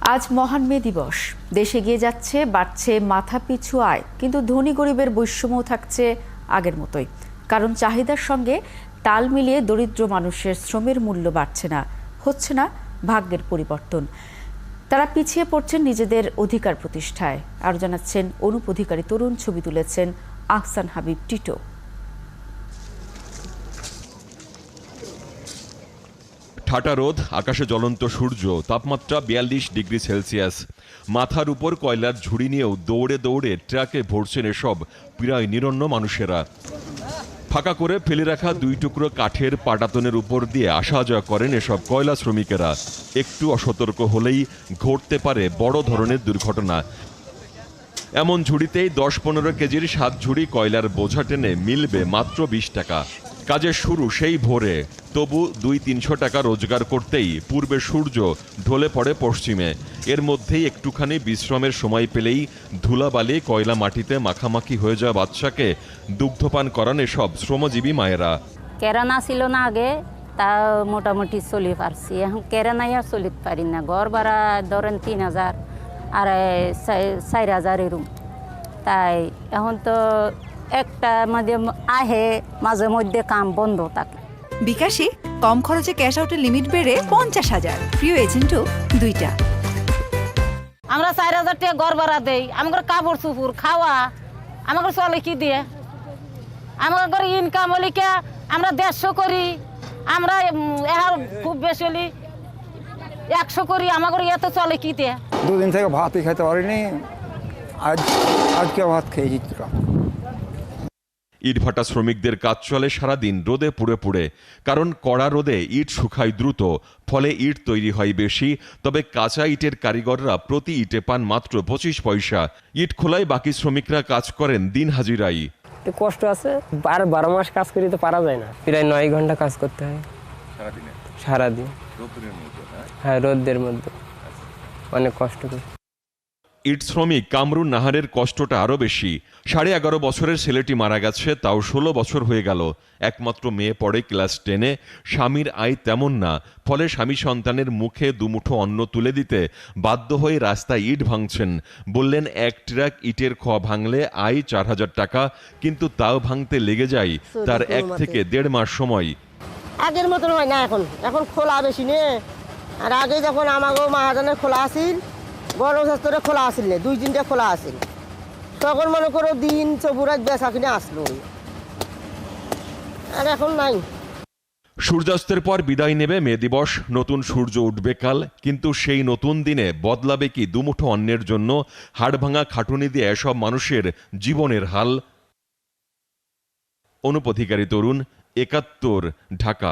আজ মহান মে দিবস। দেশে এগিয়ে যাচ্ছে, বাড়ছে মাথাপিছু আয়, কিন্তু ধনী গরিবের বৈষম্য থাকছে আগের মতোই। কারণ চাহিদার সঙ্গে তাল মিলিয়ে দরিদ্র মানুষের শ্রমের মূল্য বাড়ছে না, হচ্ছে না ভাগ্যের পরিবর্তন। তারা পিছিয়ে পড়ছেন নিজেদের অধিকার প্রতিষ্ঠায়। আরও জানাচ্ছেন অনুপ অধিকারী তরুণ, ছবি তুলেছেন আহসান হাবিব টিটো। ঠাটা রোদ, আকাশে জ্বলন্ত সূর্য, তাপমাত্রা ৪২ ডিগ্রি সেলসিয়াস। মাথার উপর কয়লার ঝুড়ি নিয়েও দৌড়ে দৌড়ে ট্রাকে ভরছেন এসব প্রায় নিরন্ন মানুষেরা। ফাঁকা করে ফেলে রাখা ২ টুকরো কাঠের পাটাতনের উপর দিয়ে আসা যাওয়া করেন এসব কয়লা শ্রমিকেরা। একটু অসতর্ক হলেই ঘটতে পারে বড় ধরনের দুর্ঘটনা। এমন ঝুড়িতেই ১০-১৫ কেজির ৭ ঝুড়ি কয়লার বোঝা টেনে মিলবে মাত্র ২০ টাকা। কাজের শুরু সেই ভোরে, তবু ২০০-৩০০ টাকা রোজগার করতেই পূর্বে সূর্য ঢলে পড়ে পশ্চিমে। এর মধ্যেই একটুখানি বিশ্রামের সময় পেলেই ধুলাবালি কয়লা মাটিতে মাখামাখি হয়ে যাওয়া বাচ্চাকে দুগ্ধপান করান এসব শ্রমজীবী মায়েরা। কেরানা ছিল না আগে, তা মোটামুটি চলি পারছি। এখন কেরানাই আর চলিতে পারি না। ঘর ভাড়া ধরেন ৩,০০০ আর ৪,০০০ এরকম। তাই এখন তো একটা মাঝে আহে, মাঝে মধ্যে কাম বন্ধ থাকে। বিকাশে কম খরচে ক্যাশ আউটের লিমিট বেড়ে ৫০,০০০। প্রিয় এজেন্টও ২টা। আমরা ৪,০০০ টাকা ঘর ভাড়া দেই, আমাদের কাপড় চুপুর খাওয়া, আমাদের চলে কি দিয়ে? আমাদের ইনকাম হলে কে আমরা ১৫০ করি, আমরা খুব বেশি হলে ১০০ করি, আমাদের এত চলে কি দিয়ে? দুদিন থেকে ভাতই খেতে পারিনি, আজকে ভাত খেয়েছি। ইটভাটা শ্রমিকদের কাজ চলে সারাদিন রোদে পুড়ে পুড়ে। কারণ কড়া রোদে ইট শুকায় দ্রুত, ফলে ইট তৈরি হয় বেশি। তবে কাঁচা ইটের কারিগররা প্রতি ইটে পান মাত্র ২৫ পয়সা। ইট খোলায় বাকি শ্রমিকরা কাজ করেন দিন হাজিরাই। কষ্ট আছে, ১২ মাস কাজ করি তো পারা যায় না। প্রায় ৯ ঘন্টা কাজ করতে হয় সারাদিন। হ্যাঁ, রোদের মধ্যে অনেক কষ্ট করি। ইট শ্রমিক কামরুন নাহারের কষ্টটা আরও বেশি। ১১.৫ বছরের ছেলেটি মারা গেছে, তাও ১৬ বছর হয়ে গেল। একমাত্র মেয়ে পড়ে ক্লাস 10-এ। স্বামীর আয় তেমন না, ফলে স্বামী সন্তানের মুখে দুমুঠো অন্ন তুলে দিতে বাধ্য হয়ে রাস্তায় ইট ভাঙছেন। বললেন, এক ট্রাক ইটের খোয়া ভাঙলে আয় ৪,০০০ টাকা, কিন্তু তাও ভাঙতে লেগে যায় তার ১ থেকে ১.৫ মাস সময়। আগের মতন হয় না, এখন খোলা বেশি নে। আর আগে যখন আমাকেও মাহাজনের খোলা আসিল, বড় শাস্ত্রে খোলা আসিল না, ২-৩টা খোলা আসিল, তখন মনে করো দিন চবুরাত বেচা কিনে আসলো, আর এখন নাই। সূর্যাস্তের পর বিদায় নেবে মে দিবস, নতুন সূর্য উঠবে কাল। কিন্তু সেই নতুন দিনে বদলাবে কি দুমুঠো অন্নের জন্য হাড়ভাঙা খাটুনি দিয়ে এসব মানুষের জীবনের হাল? অনুপ অধিকারী তরুণ, ৭১, ঢাকা।